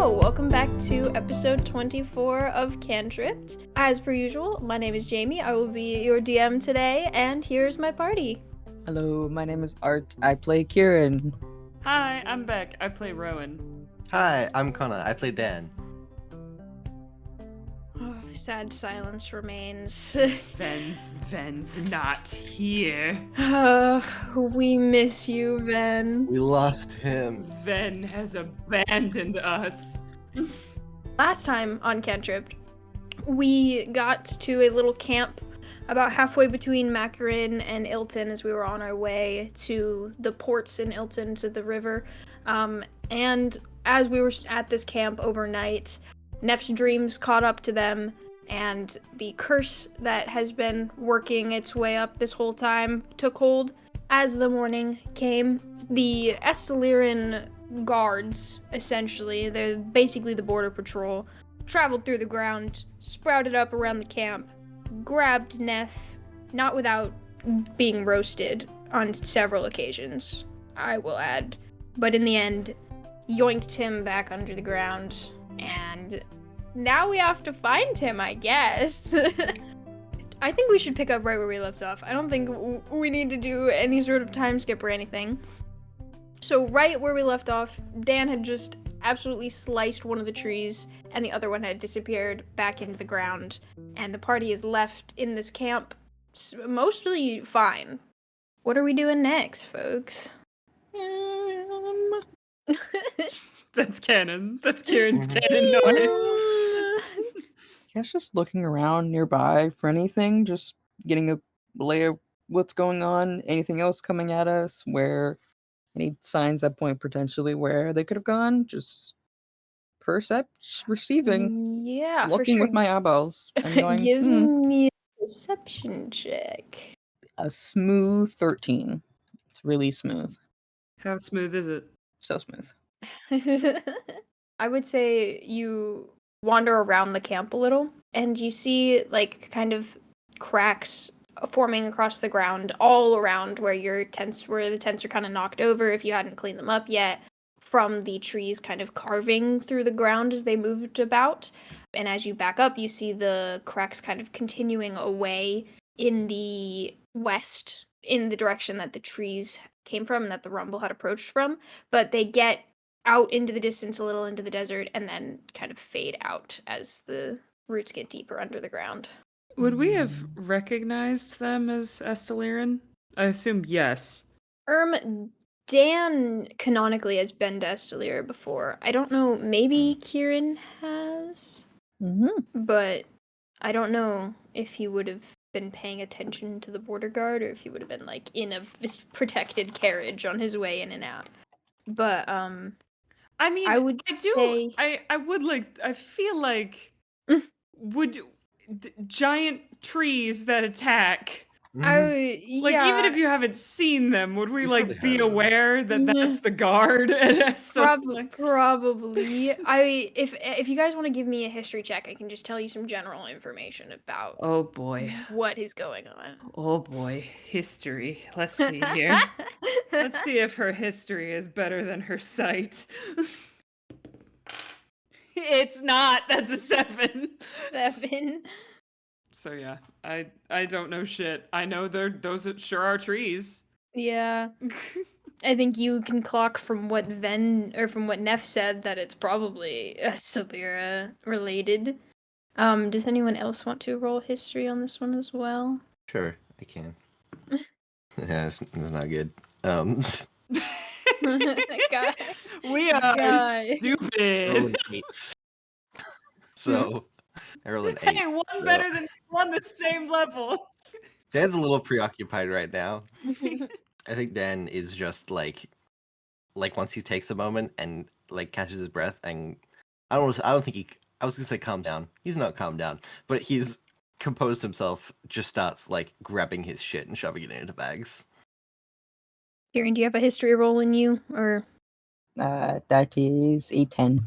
Hello, welcome back to episode 24 of Cantripped. As per usual, my name is Jamie. I will be your DM today, and here's my party. Hello, my name is Art. I play Kieran. Hi, I'm Beck. I play Rowan. Hi, I'm Connor. I play Dan. Oh, sad silence remains. Ven's not here. We miss you, Ven. We lost him. Ven has abandoned us. Last time on Cantripped, we got to a little camp about halfway between Macarin and Ilton as we were on our way to the ports in Ilton, to the river. And as we were at this camp overnight, Neff's dreams caught up to them, and the curse that has been working its way up this whole time took hold. As the morning came, the Esteliran guards, essentially, they're basically the border patrol, traveled through the ground, sprouted up around the camp, grabbed Neff, not without being roasted on several occasions, I will add, but in the end, yoinked him back under the ground, and now we have to find him, I guess. I think we should pick up right where we left off. I don't think we need to do any sort of time skip or anything. So right where we left off, Dan had just absolutely sliced one of the trees, and the other one had disappeared back into the ground, and the party is left in this camp mostly fine. What are we doing next, folks? That's canon. That's Kieran's canon noise. I guess just looking around nearby for anything, just getting a lay of what's going on, anything else coming at us, where any signs that point potentially where they could have gone, just receiving, Yeah, looking for sure. with my eyeballs and going, Give me a perception check. a smooth 13. It's really smooth. How smooth is it? So smooth. I would say you wander around the camp a little, and you see, like, kind of cracks forming across the ground all around where the tents are kind of knocked over if you hadn't cleaned them up yet, from the trees kind of carving through the ground as they moved about. And as you back up, you see the cracks kind of continuing away in the west, in the direction that the trees came from and that the rumble had approached from, but they get out into the distance a little into the desert and then kind of fade out as the roots get deeper under the ground. Would we have recognized them as Esteliran? I assume yes. Dan canonically has been to Estelier before. I don't know, maybe Kieran has, but I don't know if he would have been paying attention to the border guard or if he would have been, like, in a protected carriage on his way in and out. But, I mean, I would say... I feel like would giant trees that attack, even if you haven't seen them, would we like be aware that that's the guard at Estelier? Probably. If you guys want to give me a history check, I can just tell you some general information about Oh boy. what is going on. Oh boy, history. Let's see here. Let's see if her history is better than her sight. It's not. That's a 7. 7. So yeah, I don't know shit. I know those sure are trees. Yeah. I think you can clock from what Neff said that it's probably Celera related. Does anyone else want to roll history on this one as well? Sure, I can. Yeah, it's not good. We are stupid. Roll an 8. So I rolled an 8. Hey, one better than one the same level. Dan's a little preoccupied right now. I think Dan is just like once he takes a moment and like catches his breath, and I was gonna say calm down. He's not calmed down, but he's composed himself, just starts like grabbing his shit and shoving it into bags. Kieran, do you have a history roll in you, or? That is a 10.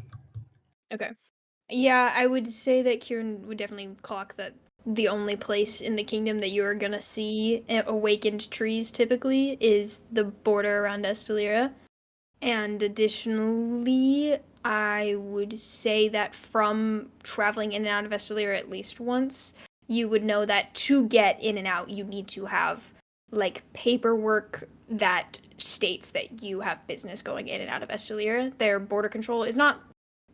Okay. Yeah, I would say that Kieran would definitely clock that the only place in the kingdom that you are gonna see awakened trees typically is the border around Estelira. And additionally, I would say that from traveling in and out of Estelir at least once, you would know that to get in and out, you need to have like paperwork that states that you have business going in and out of Estelir. Their border control is not.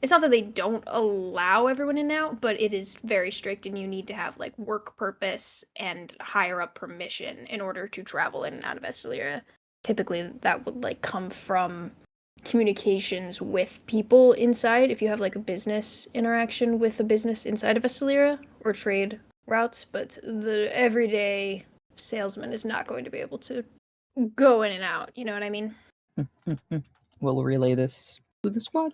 It's not that they don't allow everyone in and out, but it is very strict, and you need to have like work purpose and higher up permission in order to travel in and out of Estelir. Typically, that would like come from communications with people inside. If you have like a business interaction with a business inside of Estelir or trade routes, but the everyday salesman is not going to be able to go in and out. You know what I mean? We'll relay this to the squad.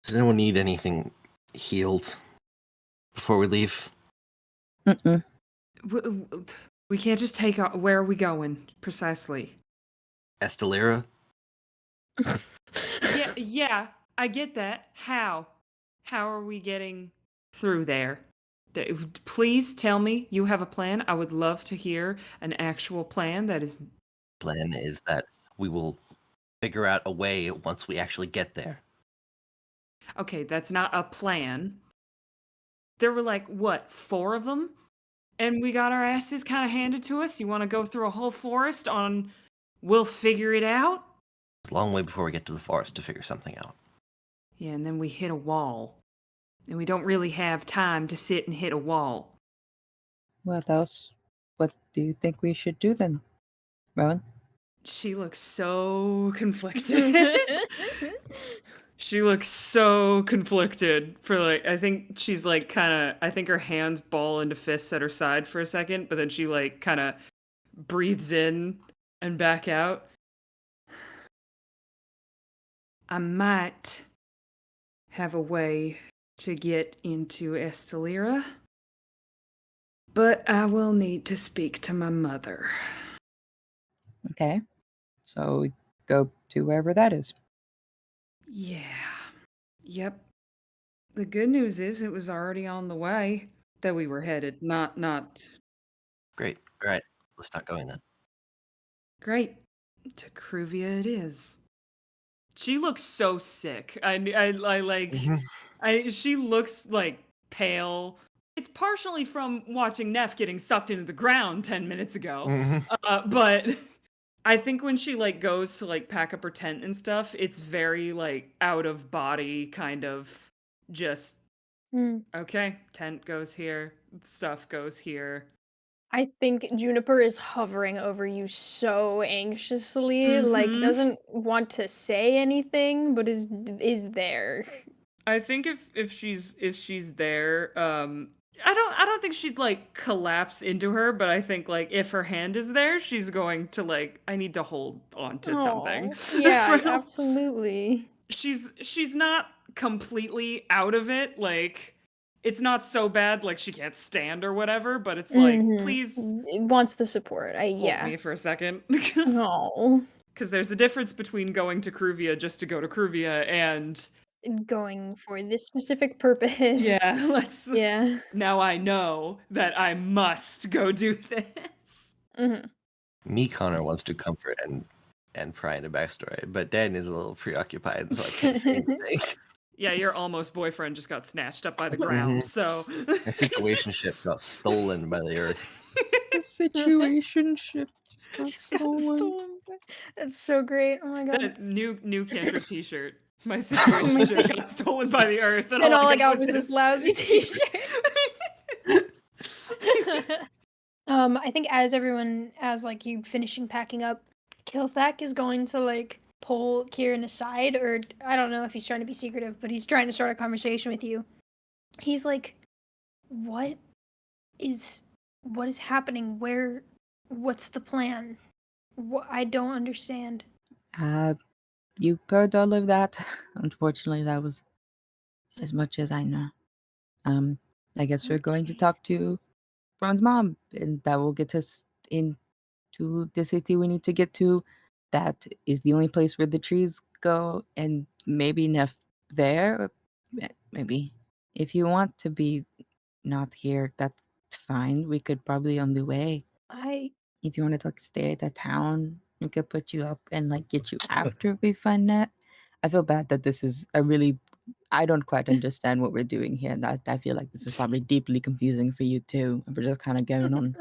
Does anyone need anything healed before we leave? Mm-mm. We can't just take out. Where are we going precisely? Estelira? Yeah, I get that. How are we getting through there? Please tell me you have a plan. I would love to hear an actual plan that is. Plan is that we will figure out a way once we actually get there. Okay, that's not a plan. There were like, what, 4 of them? And we got our asses kind of handed to us. You want to go through a whole forest on we'll figure it out? It's a long way before we get to the forest to figure something out. Yeah, and then we hit a wall. And we don't really have time to sit and hit a wall. What else? What do you think we should do then, Rowan? She looks so conflicted. She looks so conflicted for like, I think she's like I think her hands ball into fists at her side for a second, but then she like kind of breathes in and back out. I might have a way to get into Estelira, but I will need to speak to my mother. Okay. So we go to wherever that is. Yeah. Yep. The good news is it was already on the way that we were headed. Not Great. All right. Let's start going then. great. To Kruivia it is. She looks so sick. I like she looks like pale. It's partially from watching Neff getting sucked into the ground 10 minutes ago. But I think when she like goes to like pack up her tent and stuff, it's very like out of body kind of just okay, tent goes here, stuff goes here. I think Juniper is hovering over you so anxiously, like doesn't want to say anything, but is there. I think if she's there, I don't think she'd like collapse into her, but I think like if her hand is there, she's going to like I need to hold on to something. Yeah, absolutely. She's not completely out of it, like it's not so bad like she can't stand or whatever, but it's like please It wants the support. hold me for a second. Oh. Because there's a difference between going to Kruivia just to go to Kruivia and Going for this specific purpose. yeah, let's. Yeah. Now I know that I must go do this. Me, Connor, wants to comfort and pry into backstory, but Dan is a little preoccupied, so I can't say anything. Yeah, your almost boyfriend just got snatched up by the ground, so my situationship got stolen by the earth. The situationship just got stolen. That's so great. Oh my god. The new Cantripped t-shirt. My situationship got stolen by the earth, and all I got was this lousy t-shirt. I think as like you finishing packing up, Kilthak is going to like pull Kieran aside, or I don't know if he's trying to be secretive, but he's trying to start a conversation with you. He's like, what is happening? What's the plan? I don't understand. You heard all of that. Unfortunately, that was as much as I know. I guess we're going to talk to Ron's mom, and that will get us into the city we need to get to. That is the only place where the trees go, and maybe Neff there. Maybe if you want to be not here, that's fine. We could probably on the way. If you want to like stay at the town, we could put you up and like get you after we find Net. I feel bad that this is I don't quite understand what we're doing here. And I feel like this is probably deeply confusing for you too. And we're just kind of going on.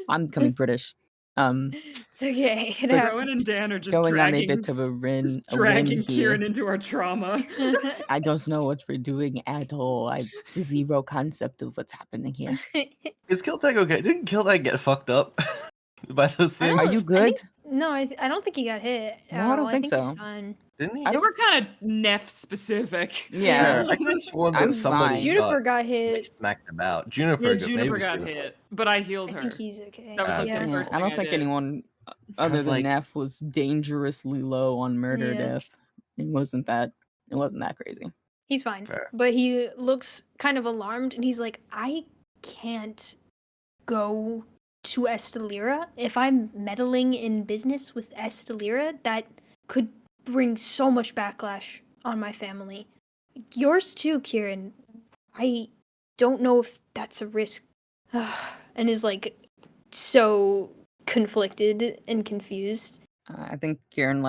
I'm becoming British. It's okay. It But Rowan and Dan are just going on a dragging, bit of a whim dragging here. Kieran into our trauma. I don't know what we're doing at all. I have zero concept of what's happening here. Is Kiltag okay? Didn't Kiltag get fucked up by those things? Are you good? I don't think he got hit. No, I don't think He's so. fine. Didn't he? I They don't. were kind of Neff specific. Yeah. I could have sworn I'm that somebody fine. Juniper got like, hit. smacked about. Juniper, Yeah, maybe it Juniper was got Juniper. hit, but I healed I her. think he's okay. That was like yeah. the first I thing don't think did. anyone other was than like- Neff was dangerously low on murder Yeah. death. It wasn't that crazy. He's fine. Fair. But he looks kind of alarmed and he's like, I can't go to Estelira. If I'm meddling in business with Estelira, that could bring so much backlash on my family. Yours too, Kieran. I don't know if that's a risk. And is like so conflicted and confused. I think Kieran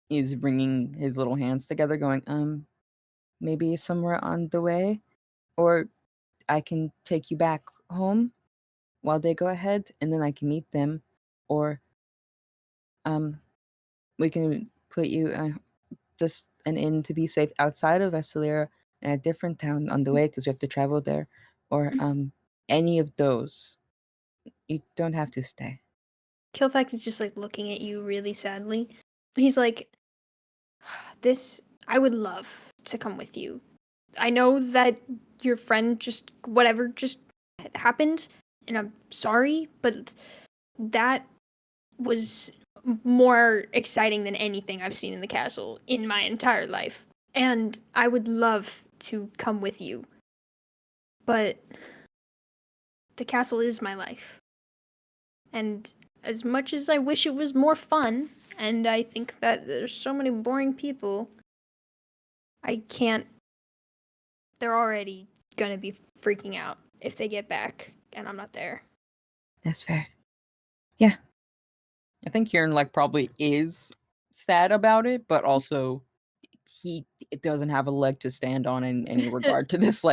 is bringing his little hands together, going, maybe somewhere on the way, or I can take you back home while they go ahead, and then I can meet them, or we can put you just an inn to be safe outside of Estelira in a different town on the way because we have to travel there, or any of those. You don't have to stay. Kilthak is just like looking at you really sadly. He's like, I would love to come with you. I know that your friend just happened, and I'm sorry, but that was more exciting than anything I've seen in the castle in my entire life. And I would love to come with you. But the castle is my life. And as much as I wish it was more fun, and I think that there's so many boring people, I can't. They're already gonna be freaking out if they get back and I'm not there. That's fair. Yeah. I think Kieran probably is sad about it, but also it doesn't have a leg to stand on in any regard to this.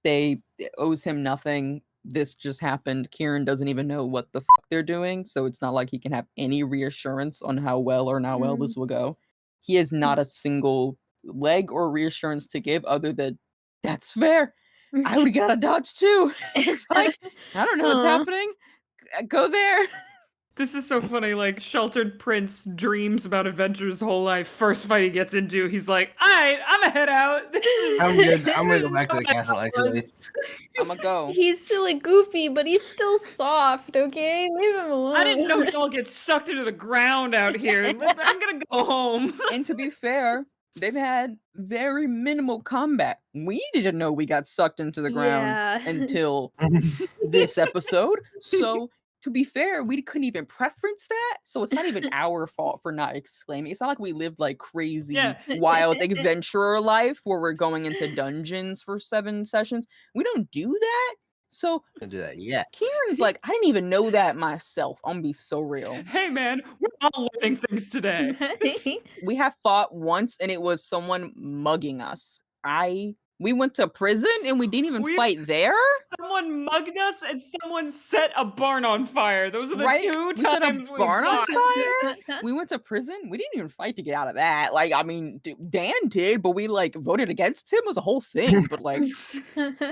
It owes him nothing. This just happened. Kieran doesn't even know what the fuck they're doing, so it's not like he can have any reassurance on how well or not well this will go. He has not a single leg or reassurance to give other than, that's fair. I would get out of Dodge too. I don't know what's happening. Go there. This is so funny. Sheltered Prince dreams about adventures his whole life. First fight he gets into, he's like, all right, I'm gonna head out. I'm good. I'm gonna go back to the castle, actually. I'm gonna go. He's silly goofy, but he's still soft, okay? Leave him alone. I didn't know y'all get sucked into the ground out here. I'm gonna go home. And to be fair, they've had very minimal combat. We didn't know we got sucked into the ground until this episode. So to be fair, we couldn't even preference that. So it's not even our fault for not exclaiming. It's not like we lived crazy, wild adventurer life where we're going into dungeons for 7 sessions. We don't do that. So Don't do that yet. Kieran's I didn't even know that myself. I'm gonna be so real. Hey man, we're all learning things today. We have fought once and it was someone mugging us. We went to prison and we didn't even fight there. Someone mugged us and someone set a barn on fire. Those are the two we set a times we barn on fought. fire. We went to prison. We didn't even fight to get out of that. Dan did, but we voted against him. It was a whole thing. But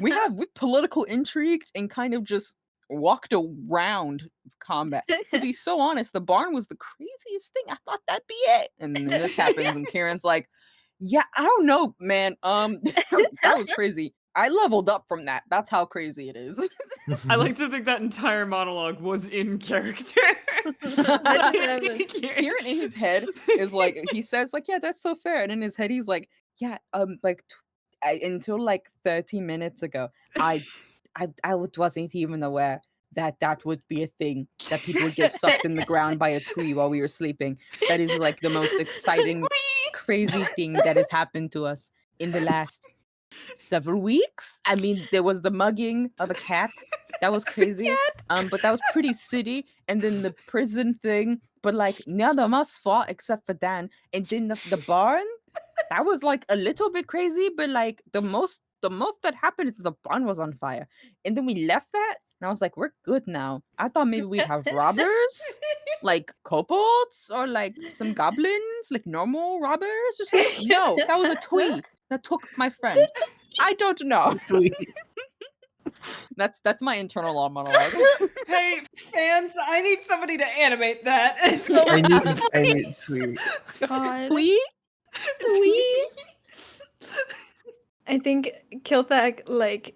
we political intrigued and kind of just walked around combat. To be so honest, the barn was the craziest thing. I thought that'd be it. And then this happens and Kieran's like, yeah, I don't know, man. That was crazy. I leveled up from that. That's how crazy it is. I like to think that entire monologue was in character. Kieran in his head is he says yeah, that's so fair. And in his head he's like, yeah, until 30 minutes ago, I wasn't even aware that would be a thing, that people would get sucked in the ground by a tree while we were sleeping. That is the most exciting, crazy thing that has happened to us in the last several weeks. I mean, there was the mugging of a cat. That was crazy. But that was pretty city. And then the prison thing. but like none of us fought except for Dan. And then the barn, that was like a little bit crazy, but like the most that happened is the barn was on fire. And then we left that, and I was like, we're good now. I thought maybe we'd have robbers, like kobolds, or like some goblins, like normal robbers or something. No, that was a twee that took my friend. I don't know. That's my internal monologue. Hey, fans, I need somebody to animate that. I need tweet. God. Twee? Twee? I think Kilthak like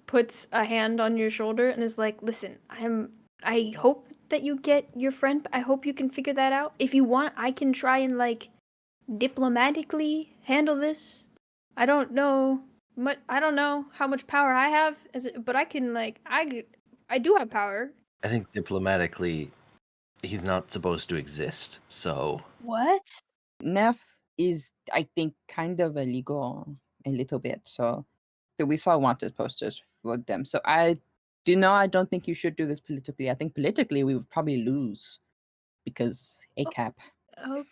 puts a hand on your shoulder and is like, listen, I hope that you get your friend, but I hope you can figure that out. If you want, I can try and like diplomatically handle this. I don't know how much power I have but I can like I do have power. I think diplomatically, he's not supposed to exist. So What? Neff is, I think, kind of illegal a little bit. So we saw wanted posters for them. So I don't think you should do this politically. I think politically we would probably lose because ACAP. Oh.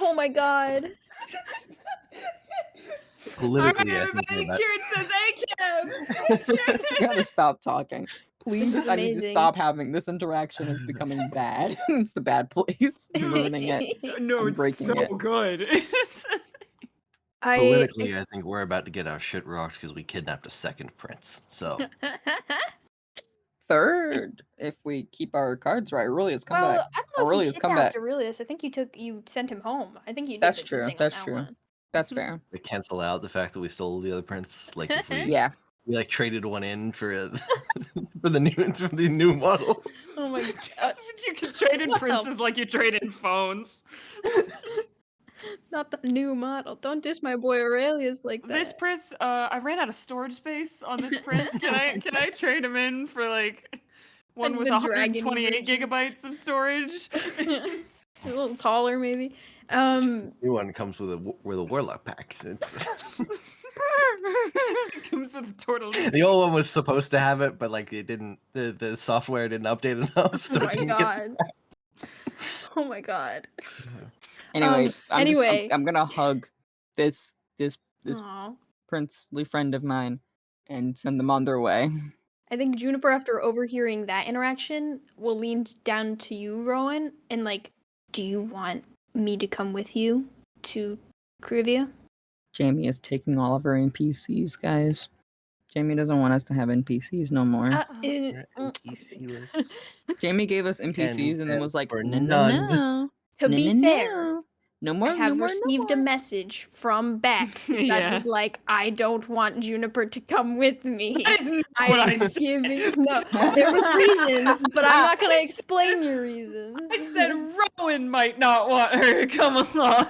Oh my god. politically, All right, I think everybody, we're Kieran says ACAB. You gotta stop talking. Please, This is I need to amazing. stop having this interaction is becoming bad. It's the bad place. I'm ruining it. No, I'm it's breaking so it. good. politically, I think we're about to get our shit rocked because we kidnapped a second prince. So Third, if we keep our cards right, Aurelius come well, back. I don't know if Aurelius you come kidnapped back. Aurelius. I think you sent him home. I think you did That's the true. thing on That's that true. one. That's fair. we cancel out the fact that we stole the other prince. Like if we Yeah. we like traded one in for for the new model. Oh my god. You can trade in Wow. princes like you trade in phones. Not the new model. Don't diss my boy Aurelius like that. This prince, I ran out of storage space on this prince. Can I trade him in for like one And with the dragony 128 version. gigabytes of storage? A little taller, maybe. New one comes with a warlock pack. It's It comes with tortellini. the old one was supposed to have it, but like it didn't. The software didn't update enough, so Oh it my didn't god. Oh my god. Anyway, anyway. I'm gonna hug this Aw. princely friend of mine and send them on their way. I think Juniper, after overhearing that interaction, will lean down to you, Rowan, and like, do you want me to come with you to Kruivia? Jamie is taking all of her NPCs, guys. Jamie doesn't want us to have NPCs no more. Jamie gave us NPCs and then was like, no. To be fair, no more. I have no more, received a message from Beck that Yeah. is like, I don't want Juniper to come with me. That is not what I I'm said. giving no. There was reasons, but I'm not gonna explain your reasons. I said Rowan might not want her to come along.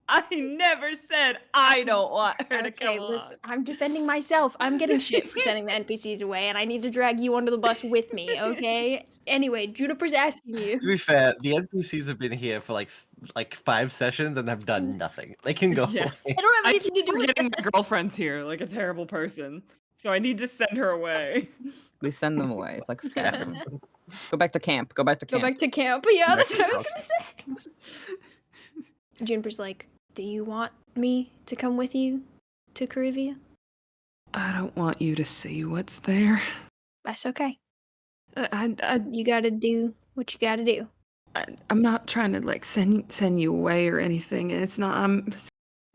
I never said I don't want her to come along. Listen, I'm defending myself. I'm getting shit for sending the NPCs away, and I need to drag you under the bus with me, okay? Anyway, Juniper's asking you. To be fair, the NPCs have been here for like 5 sessions and have done nothing. They can go Yeah. away. I don't have I anything to keep do with forgetting it. my girlfriend's here, like a terrible person. So I need to send her away. We send them away. It's like Skyrim. Go back to camp. Go back to Go camp. back to camp. Yeah, Back that's to what I was gonna say. Juniper's like, do you want me to come with you to Kruivia? I don't want you to see what's there. That's okay. I You gotta do what you gotta do. I'm not trying to like send you away or anything. It's not.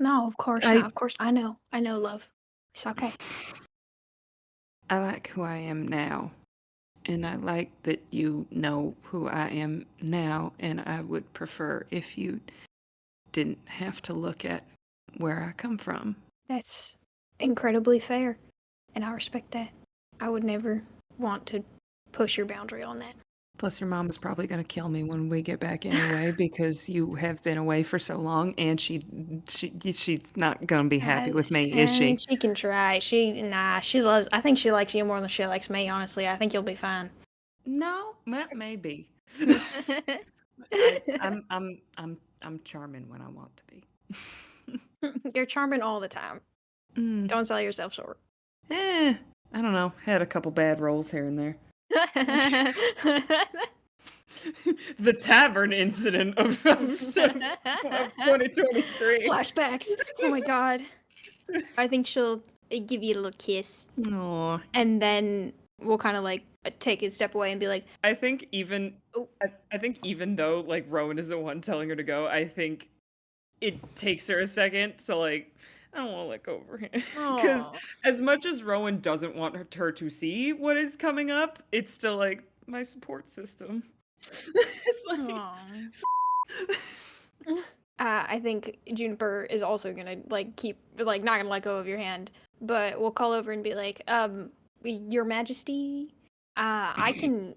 No, of course not. Of course, I know, love. It's okay. I like who I am now, and I like that you know who I am now. And I would prefer if you didn't have to look at where I come from. That's incredibly fair, and I respect that. I would never want to push your boundary on that. Plus, your mom is probably going to kill me when we get back anyway because you have been away for so long, and she's not going to be happy with me, is she? She can try. She loves. I think she likes you more than she likes me. Honestly, I think you'll be fine. No, maybe. I'm charming when I want to be. You're charming all the time. Don't sell yourself short. I don't know. Had a couple bad rolls here and there. The tavern incident of 2023. Flashbacks. Oh my god. I think she'll give you a little kiss. Aww. And then we'll kind of like take a step away and be like, I think even though like Rowan is the one telling her to go, I think it takes her a second to like, I don't want to let go of her hand. Because as much as Rowan doesn't want her to see what is coming up, it's still like my support system. It's like, I think Juniper is also gonna like keep like not gonna let go of your hand, but we'll call over and be like, Your Majesty, I can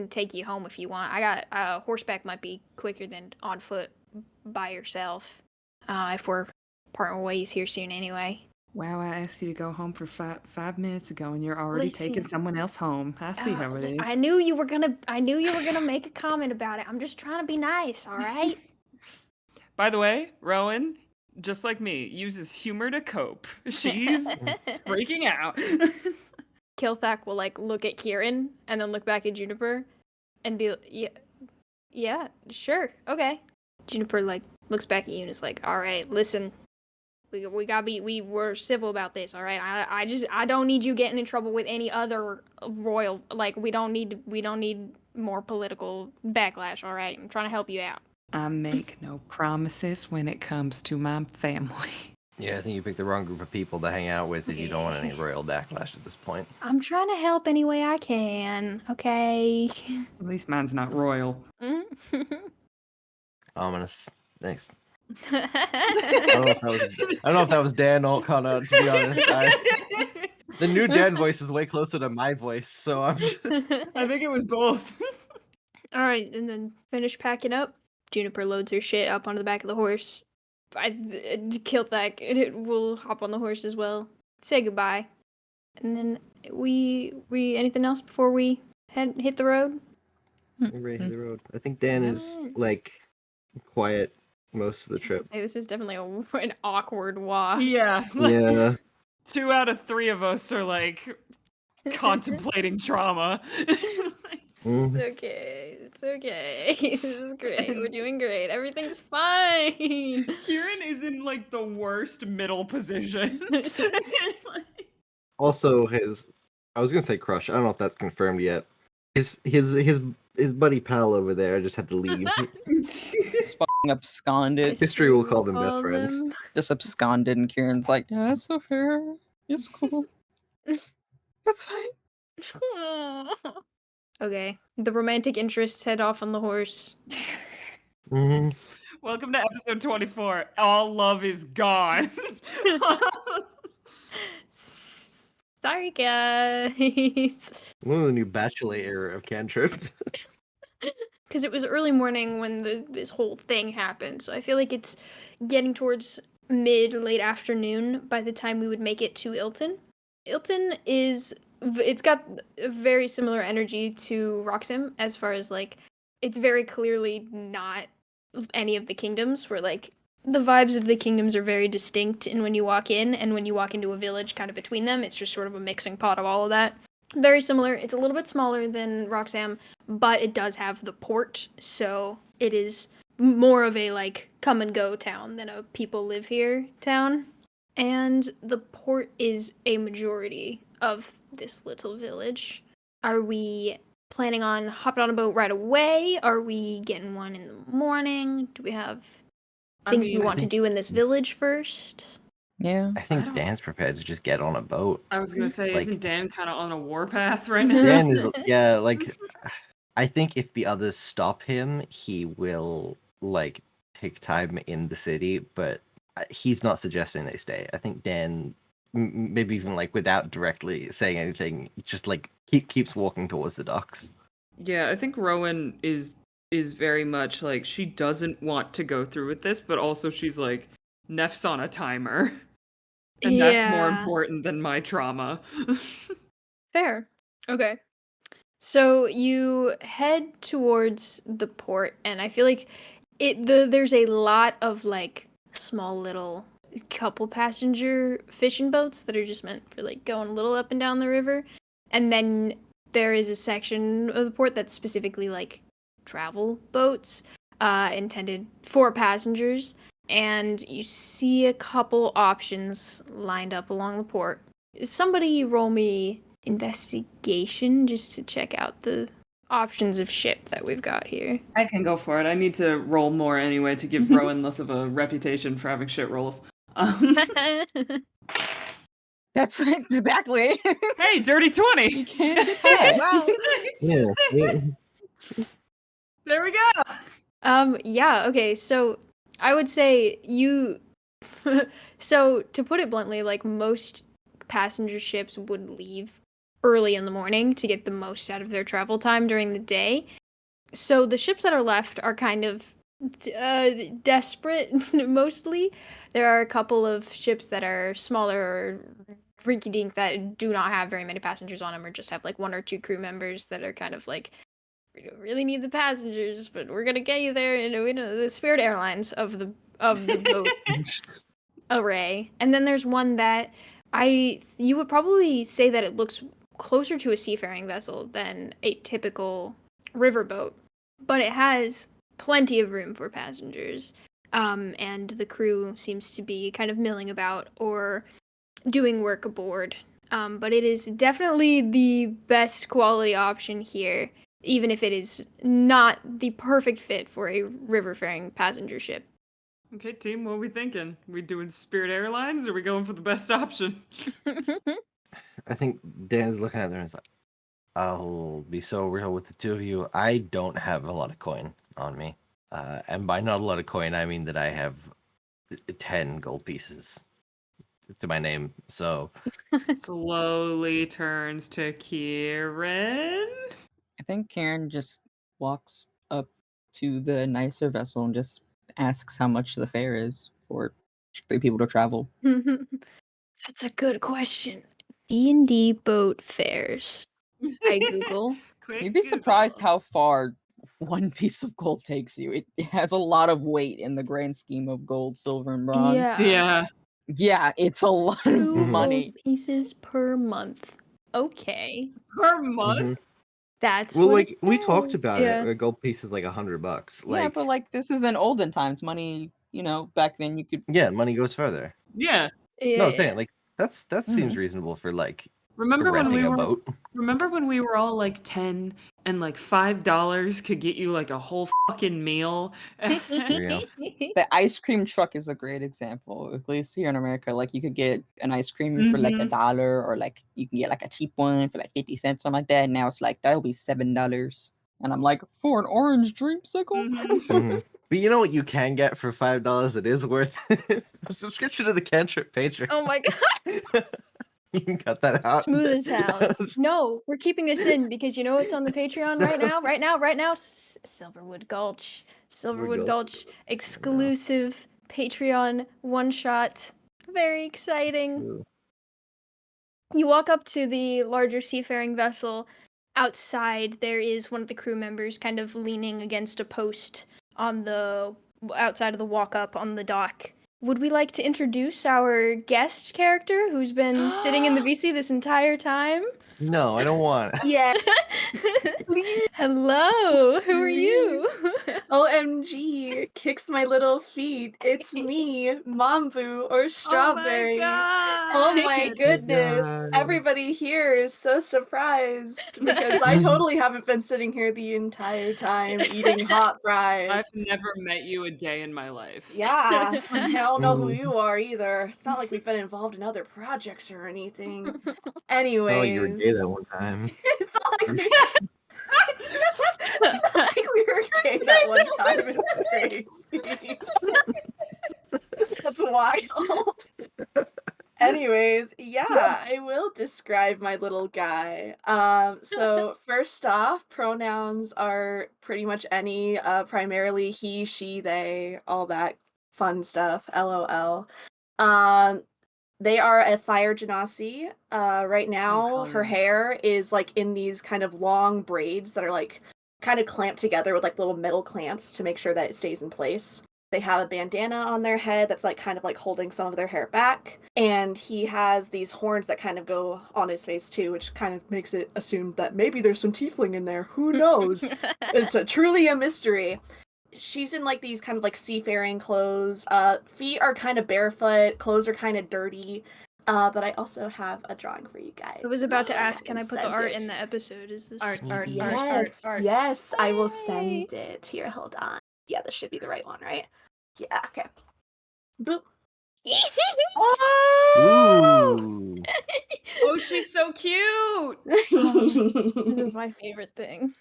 take you home if you want. I got horseback might be quicker than on foot by yourself. If we're parting ways here soon anyway. Wow, I asked you to go home for 5 minutes ago, and you're already Listen. taking someone else home. I see how it is. I knew you were gonna make a comment about it. I'm just trying to be nice, all right? By the way, Rowan, just like me, uses humor to cope. She's freaking out. Kilthak will like look at Kieran and then look back at Juniper and be yeah, sure, okay. Juniper like looks back at you and is like, all right, listen, we gotta be, we're civil about this, all right? I don't need you getting in trouble with any other royal, like we don't need more political backlash, all right? I'm trying to help you out. I make no promises when it comes to my family. Yeah, I think you picked the wrong group of people to hang out with if you don't want any royal backlash at this point. I'm trying to help any way I can, okay? At least mine's not royal. Ominous. Thanks. I don't know if that was Dan or Connor, to be honest. The new Dan voice is way closer to my voice, so I'm just... I think it was both. All right, and then finish packing up. Juniper loads her shit up onto the back of the horse. Kilthak, it will hop on the horse as well. Say goodbye. And then we anything else before we hit the road? We're ready to hit the road. I think Dan is like quiet most of the trip. This is definitely an awkward walk. Yeah. Yeah. 2 out of 3 of us are like contemplating trauma. It's okay. It's okay. This is great. We're doing great. Everything's fine. Kieran is in like the worst middle position. Also, I was gonna say crush. I don't know if that's confirmed yet. His buddy pal over there just had to leave. Just fucking absconded. History will call them best friends. Just absconded, and Kieran's like, yeah, it's okay. It's cool. That's fine. Okay. The romantic interests head off on the horse. Mm-hmm. Welcome to episode 24. All love is gone. Sorry, guys. One of the new Bachelor era of Cantripped. Because it was early morning when this whole thing happened, so I feel like it's getting towards late afternoon by the time we would make it to Ilton. Ilton it's got a very similar energy to Roxham as far as like it's very clearly not any of the kingdoms, where like the vibes of the kingdoms are very distinct, and when you walk in and when you walk into a village kind of between them, it's just sort of a mixing pot of all of that. Very similar. It's a little bit smaller than Roxham, but it does have the port, so it is more of a like come and go town than a people live here town. And the port is a majority of this little village. Are we planning on hopping on a boat right away? Are we getting one in the morning? Do we have things we want to do in this village first? Yeah. I think Dan's prepared to just get on a boat. I was gonna say, Like- isn't Dan kind of on a warpath right now? Dan is, yeah, like, I think if the others stop him, he will, like, take time in the city, but he's not suggesting they stay. I think Dan, maybe even, like, without directly saying anything, just, like, keeps walking towards the docks. Yeah, I think Rowan is very much like, she doesn't want to go through with this, but also she's like, Neff's on a timer. And that's more important than my trauma. Fair. Okay. So you head towards the port, and I feel like there's a lot of like small little couple passenger fishing boats that are just meant for like going a little up and down the river. And then there is a section of the port that's specifically like travel boats intended for passengers, and you see a couple options lined up along the port. Somebody roll me investigation just to check out the options of ship that we've got here. I can go for it. I need to roll more anyway to give Rowan less of a reputation for having shit rolls. That's exactly. Hey, dirty 20. Hey, wow. Yeah. There we go. Yeah, okay, so I would say you so to put it bluntly, like most passenger ships would leave early in the morning to get the most out of their travel time during the day. So the ships that are left are kind of desperate mostly. There are a couple of ships that are smaller or rinky-dink that do not have very many passengers on them, or just have like one or two crew members that are kind of like, we don't really need the passengers, but we're gonna get you there. And we know the Spirit Airlines of the boat array. And then there's one that you would probably say that it looks closer to a seafaring vessel than a typical riverboat, but it has plenty of room for passengers. And the crew seems to be kind of milling about or doing work aboard. But it is definitely the best quality option here, even if it is not the perfect fit for a riverfaring passenger ship. Okay, team, what are we thinking? We doing Spirit Airlines, or are we going for the best option? I think Dan's looking at them and is like, I'll be so real with the two of you. I don't have a lot of coin on me. And by not a lot of coin, I mean that I have 10 gold pieces to my name. So Slowly turns to Kieran. I think Karen just walks up to the nicer vessel and just asks how much the fare is for 3 people to travel. That's a good question. D&D boat fares. I Google. You'd be surprised how far 1 piece of gold takes you. It has a lot of weight in the grand scheme of gold, silver, and bronze. Yeah. Yeah, it's a lot of 2 money. gold pieces per month. Okay. Per month? Mhm. That's well, what like it we talked says. about Yeah. it. A gold piece is like $100. Yeah, but like this is in olden times. Money, back then you could. Yeah, money goes further. Yeah. No, I'm saying like that seems Mhm. reasonable for like Remember when renting we a were boat. Remember when we were all like 10 and like $5 could get you like a whole fucking meal? Yeah. The ice cream truck is a great example. At least here in America, like you could get an ice cream for like Mhm. $1, or like you can get like a cheap one for like 50 cents, something like that. And now it's like that'll be $7. And I'm like, for an orange dreamsicle? Mhm. Mhm. But you know what you can get for $5 that is worth it? A subscription to the Cantripped Patreon. Oh my god. You can cut that out. Smooth as hell. No, we're keeping this in because you know what's on the Patreon right now? Right now? Silverwood Gulch. Silverwood Gulch exclusive Patreon one-shot. Very exciting. You walk up to the larger seafaring vessel. Outside, there is one of the crew members kind of leaning against a post on the outside of the walk-up on the dock. Would we like to introduce our guest character who's been sitting in the VC this entire time? No, I don't want. Yeah. Hello, who are you? OMG, kicks my little feet. It's me, Mambu or Strawberry. Oh my goodness. God. Everybody here is so surprised because I totally haven't been sitting here the entire time eating hot fries. I've never met you a day in my life. Yeah, I don't know who you are either. It's not like we've been involved in other projects or anything. It's not like you were Anyways. gay that one time. It's not like it's not like we were gay that one time. It's crazy. That's wild. Anyways, yeah, I will describe my little guy. So first off, pronouns are pretty much any, primarily he, she, they, all that fun stuff. LOL. They are a fire genasi. Right now, her hair is like in these kind of long braids that are like kind of clamped together with like little metal clamps to make sure that it stays in place. They have a bandana on their head that's like kind of like holding some of their hair back. And he has these horns that kind of go on his face too, which kind of makes it assumed that maybe there's some tiefling in there. Who knows? It's truly a mystery. She's in like these kind of like seafaring clothes. Feet are kind of barefoot, clothes are kind of dirty. But I also have a drawing for you guys. I was about to ask, can I put the Send art it. in the episode? Is this Art. Yes, art. yes, I will Yay. send it. Here, hold on. Yeah, this should be the right one, right? Yeah, okay. Boop. Ooh. Oh, she's so cute. This is my favorite thing.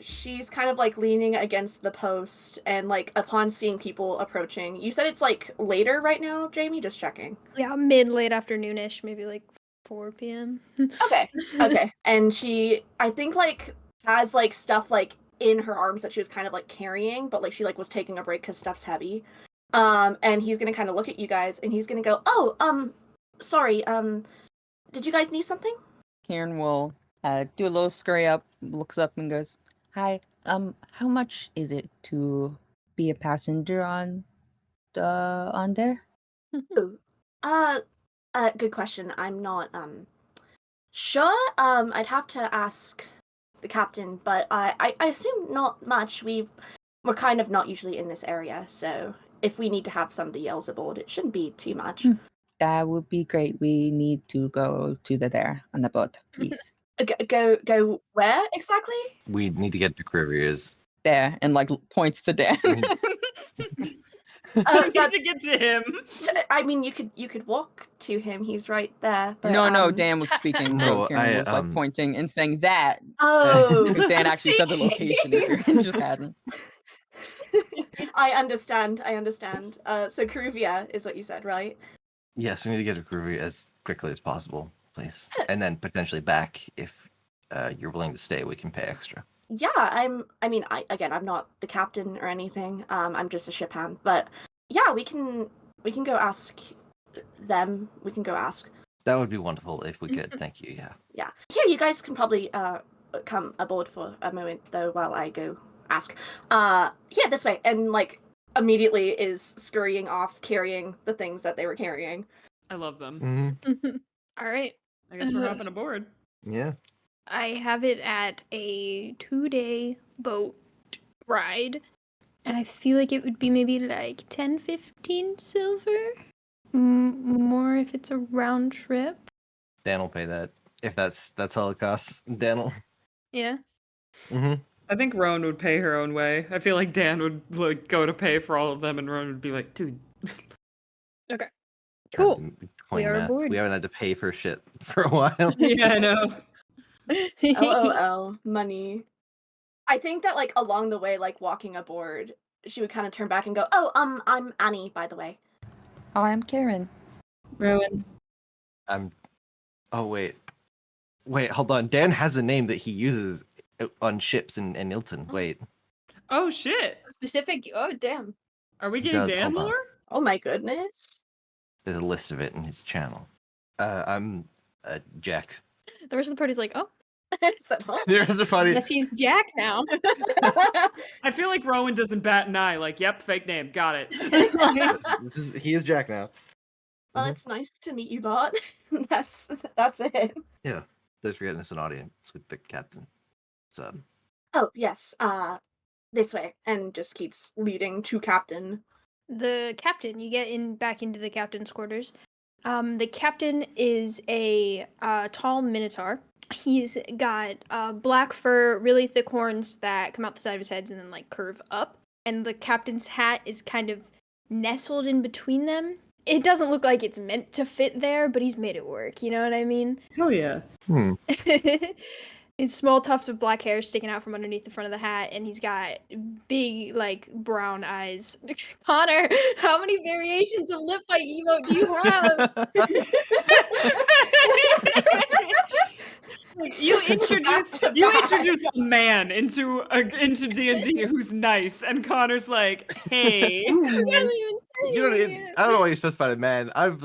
She's kind of like leaning against the post, and like upon seeing people approaching, you said it's like later right now, Jamie? Just checking. Yeah, late afternoonish, maybe like 4 p.m. Okay, okay. And she, I think, like has like stuff like in her arms that she was kind of like carrying, but like she like was taking a break because stuff's heavy. And he's gonna kind of look at you guys, and he's gonna go, "Oh, sorry. Did you guys need something?" Kieran will do a little scurry up, looks up and goes, "Hi, how much is it to be a passenger on there?" Good question. I'm not sure. I'd have to ask the captain, but I assume not much. We're kind of not usually in this area, so if we need to have somebody else aboard, it shouldn't be too much. That would be great. We need to go to there on the boat, please. Go where exactly? We need to get to Kruivia's. There, and like points to Dan. We need to get to him. I mean, you could walk to him. He's right there. But, No, Dan was speaking, so No, Kieran I, was like pointing and saying that. Oh, Because Dan actually said the location if Kieran just hadn't. I understand. So Kruvia is what you said, right? Yes, we need to get to Kruivia as quickly as possible, please. And then potentially back if you're willing to stay. We can pay extra. Yeah, I'm not the captain or anything. I'm just a ship hand. But yeah, we can go ask them. We can go ask. That would be wonderful if we could. Thank you. Yeah. Yeah. You guys can probably come aboard for a moment though while I go ask. This way. And like immediately is scurrying off carrying the things that they were carrying. I love them. Mm-hmm. All right. I guess we're hopping aboard. Yeah. I have it at a 2-day boat ride, and I feel like it would be maybe like 10-15 silver. More if it's a round trip. Dan will pay that if that's all it costs. Dan will. Yeah. Mm-hmm. I think Roan would pay her own way. I feel like Dan would like go to pay for all of them, and Roan would be like, "Dude." Okay. Cool. We are aboard. We haven't had to pay for shit for a while. Yeah, I know. LOL, money. I think that like along the way, like walking aboard, she would kind of turn back and go, "Oh, I'm Annie, by the way." Oh, I'm Karen. Rowan. Oh wait, hold on. Dan has a name that he uses on ships in Ilton. Wait. Oh shit! Specific. Oh damn. Are we He getting does, Dan hold on. lore? Oh my goodness. There's a list of it in his channel. I'm Jack. The rest of the party's like, oh, So, There's a funny. guess he's Jack now. I feel like Rowan doesn't bat an eye. Like, yep, fake name, got it. He is Jack now. Well, it's nice to meet you, Bot. That's it. Yeah. Thanks for getting us an audience with the captain. So. Oh yes, this way, and just keeps leading to captain. The captain, you get back into the captain's quarters. The captain is a tall minotaur. He's got black fur, really thick horns that come out the side of his head and then like curve up. And the captain's hat is kind of nestled in between them. It doesn't look like it's meant to fit there, but he's made it work. You know what I mean? Oh yeah. His small tuft of black hair sticking out from underneath the front of the hat, and he's got big, like, brown eyes. Connor, how many variations of lip bite emote do you have? You introduce a man into D&D who's nice, and Connor's like, hey. He doesn't even say You don't. it. I don't know why you specified a man. I've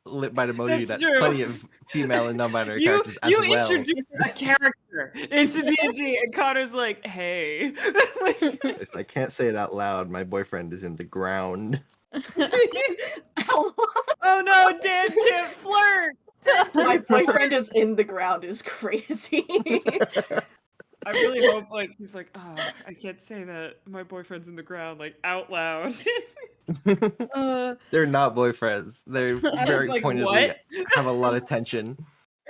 lip bite emoji That's that true. plenty of female and non-binary characters as You well. introduce a character character into D&D, and Connor's like, "Hey." I can't say it out loud. My boyfriend is in the ground. Oh no, Dan can't flirt. My boyfriend is in the ground is crazy. I really hope like he's like, "Oh, I can't say that my boyfriend's in the ground like out loud." They're not boyfriends. They're very like, pointedly what? have a lot of tension.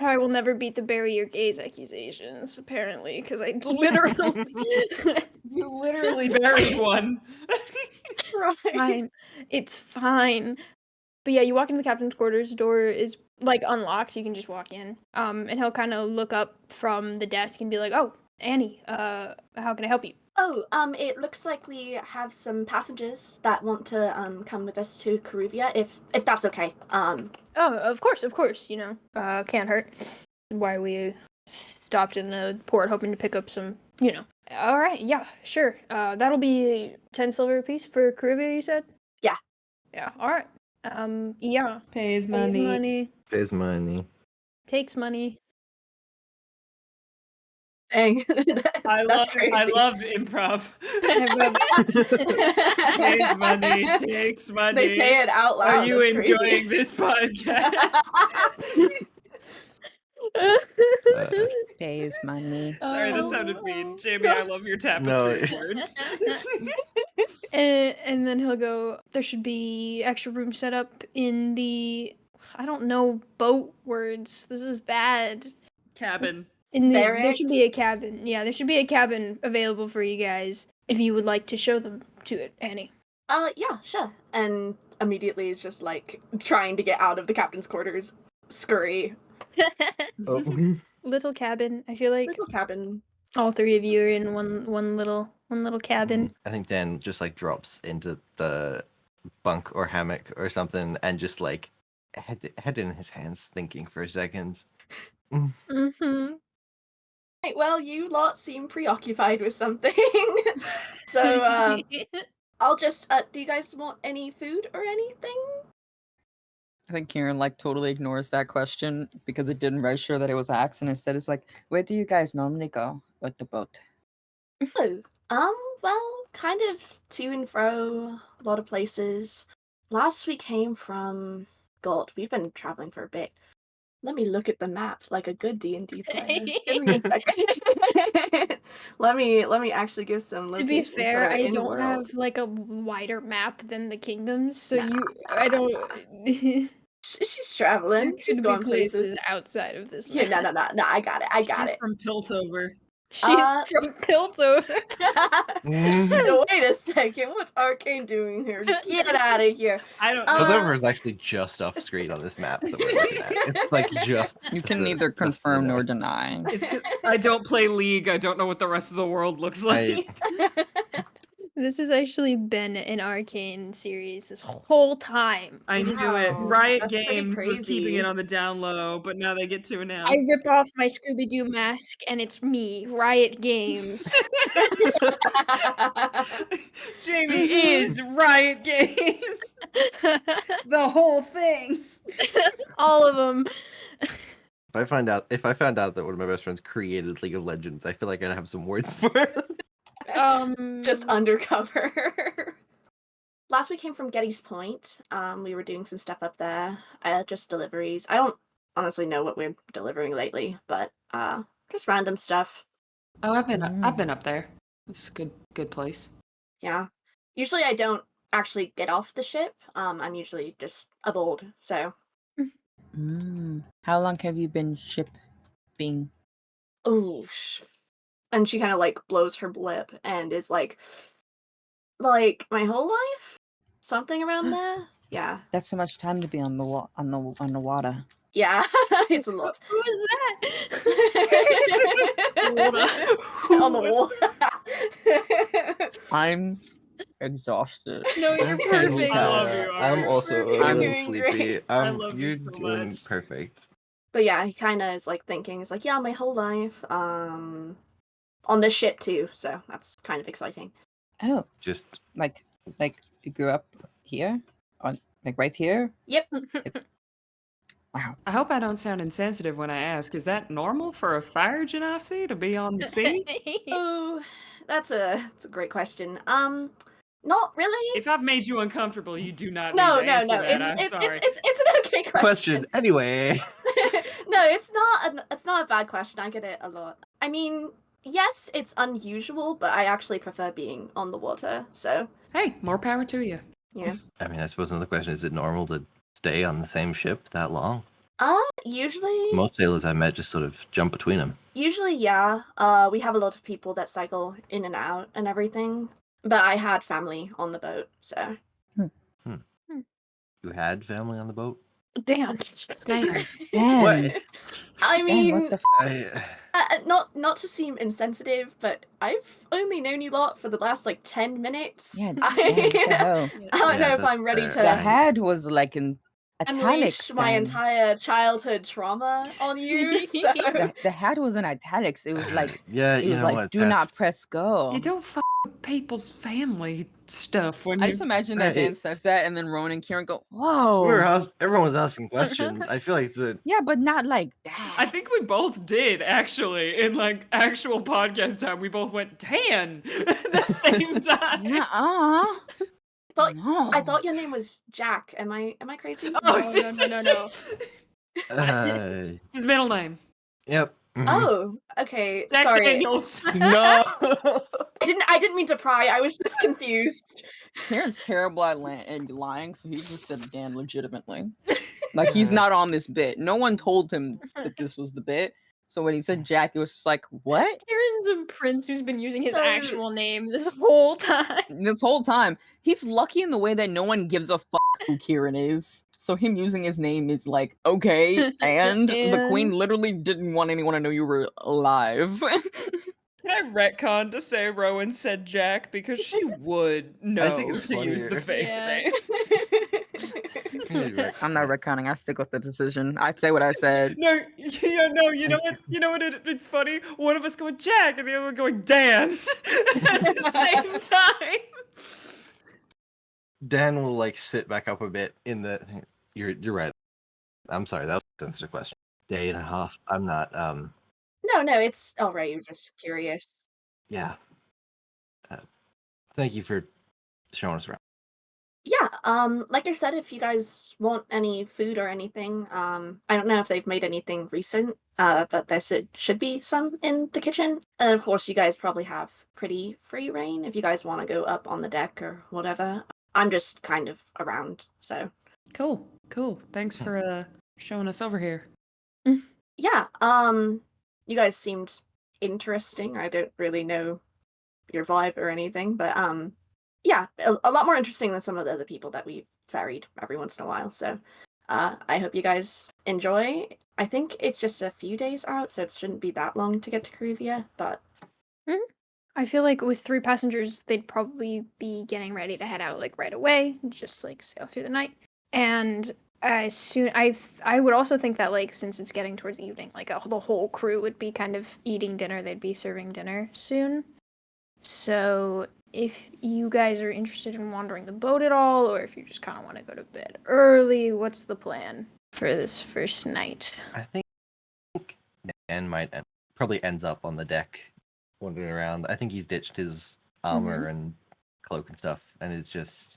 I will never beat the bury your gaze accusations, apparently, because I literally. You literally buried one. Fine. It's fine. But yeah, you walk into the captain's quarters, door is like unlocked, you can just walk in. And he'll kind of look up from the desk and be like, "Oh, Annie, how can I help you?" Oh, it looks like we have some passengers that want to come with us to Kruivia, if that's okay. Oh, of course, you know, can't hurt. Why we stopped in the port hoping to pick up some, you know. All right, yeah, sure. That'll be 10 silver a piece for Kruivia, you said? Yeah. Yeah, all right. Yeah. Pays Pays money. money. Pays money. Takes money. Dang, that's crazy. I love improv. Pays money, takes money. They say it out loud. Are you That's crazy. enjoying this podcast? Pays money. Sorry, that sounded mean. Jamie, I love your tapestry of words. And then he'll go, there should be extra room set up in the, I don't know, boat words. This is bad. Cabin. There should be a cabin. Yeah, there should be a cabin available for you guys if you would like to show them to it, Annie. Yeah, sure. And immediately is just like trying to get out of the captain's quarters, scurry. Oh. Little cabin. I feel like Little cabin. all three of you are in one little cabin. I think Dan just like drops into the bunk or hammock or something and just like head in his hands thinking for a second. Mm-hmm. Right, well, you lot seem preoccupied with something. So I'll just do you guys want any food or anything? I think Kieran like totally ignores that question because it didn't register that it was asked, and instead it's like, where do you guys normally go with the boat? Oh, well, kind of to and fro, a lot of places. Last we came from, God, we've been traveling for a bit. Let me look at the map like a good D&D player. Give me a second. let me actually give some To be locations that fair, are I in don't world. have like a wider map than the kingdoms, so Nah. I don't. She's traveling. There She's could going be places. places outside of this Yeah, map. no. I got She's it. from Piltover. She's from Piltover. So wait a second, what's Arcane doing here? Get out of here! I don't know. Piltover is actually just off screen on this map that we're looking at. It's like just. You to can the- neither just to the confirm nor north. deny. It's 'cause I don't play League. I don't know what the rest of the world looks like. This has actually been an Arcane series this whole time. I It is- knew it. Wow, Riot that's pretty Games was keeping crazy. it on the down low, but now they get to announce. I rip off my Scooby-Doo mask and it's me, Riot Games. Jamie is Riot Games. The whole thing. All of them. If I found out that one of my best friends created League of Legends, I feel like I'd have some words for it. Just undercover. Last we came from Getty's Point. We were doing some stuff up there. Just deliveries. I don't honestly know what we're delivering lately, but just random stuff. Oh, I've been up there. It's a good place. Yeah. Usually I don't actually get off the ship. I'm usually just aboard. So. How long have you been shipping? Oh. And she kind of like blows her lip and is like my whole life, something around there. Yeah. That's so much time to be on the on the water. Yeah, it's a lot. Who is that? On the wall. I'm exhausted. No, you're I'm perfect. feeling I love tired. you, I'm Art. also a You're little doing sleepy. great. I love you You're so doing much. perfect. But yeah, he kind of is like thinking, it's like, yeah, my whole life, on this ship too. So that's kind of exciting. Oh, Just like you grew up here, on like right here. Yep. Wow. I hope I don't sound insensitive when I ask. Is that normal for a fire genasi to be on the sea? Oh, that's a great question. Not really. If I've made you uncomfortable, you do not No, need to no, answer no. that. It's I'm it's sorry. it's an okay Question anyway. No, it's not a bad question. I get it a lot. I mean, yes, it's unusual, but I actually prefer being on the water. So Hey, more power to you. yeah. I mean, I suppose another question: is it normal to stay on the same ship that long? Usually. Most sailors I met just sort of jump between them. Usually, yeah. We have a lot of people that cycle in and out and everything. But I had family on the boat, so. You had family on the boat? Damn. Damn. Dan. I mean, Dan, what the not to seem insensitive, but I've only known you lot for the last like 10 minutes. Yeah, Dan, what the hell? I don't know Yeah, if I'm ready that's to The hat was like in italics. unleash my Dan. entire childhood trauma on you. So. The hat was in italics. It was like yeah, it you was know like what? do not press go. You don't f with people's family stuff when I you. just imagine that Hey. Dan says that, and then Rowan and Kieran go, We "Whoa, were everyone was asking questions. I feel like the yeah, but not like that." I think we both did actually in like actual podcast time. We both went Dan at the same time. Nuh-uh. No. I thought your name was Jack. Am I crazy? No. His middle name. Yep. Mhm. Oh, okay. Jack Sorry. Daniels. No. I didn't mean to pry. I was just confused. Kieran's terrible at lying, so he just said Dan legitimately. Like he's not on this bit. No one told him that this was the bit. So when he said Jack, it was just like, what? Kieran's a prince who's been using his So- actual name this whole time. This whole time. He's lucky in the way that no one gives a fuck who Kieran is. So him using his name is like, okay, and the queen literally didn't want anyone to know you were alive. I retconned to say Rowan said Jack because she would know think it's to use the funnier. fake Yeah. name. I'm not retconning. I stick with the decision. I say what I said. No, yeah, no. You know what? You know what? It's funny. One of us going Jack, and the other one going Dan at the same time. Dan will like sit back up a bit in the. You're right. I'm sorry. That was a sensitive question. Day and a half. I'm not. No, it's all right. You're just curious. Yeah. Thank you for showing us around. Yeah, like I said, if you guys want any food or anything, I don't know if they've made anything recent, but there should be some in the kitchen. And of course, you guys probably have pretty free reign if you guys want to go up on the deck or whatever. I'm just kind of around, so. Cool. Thanks for showing us over here. Yeah, you guys seemed interesting. I don't really know your vibe or anything, but yeah, a lot more interesting than some of the other people that we've ferried every once in a while. So I hope you guys enjoy. I think it's just a few days out, so it shouldn't be that long to get to Kruivia, but I feel like with 3 passengers, they'd probably be getting ready to head out like right away, just like sail through the night. And I would also think that like since it's getting towards evening, like the whole crew would be kind of eating dinner. They'd be serving dinner soon. So if you guys are interested in wandering the boat at all, or if you just kind of want to go to bed early, what's the plan for this first night? I think Dan probably ends up on the deck, wandering around. I think he's ditched his armor and cloak and stuff, and is just.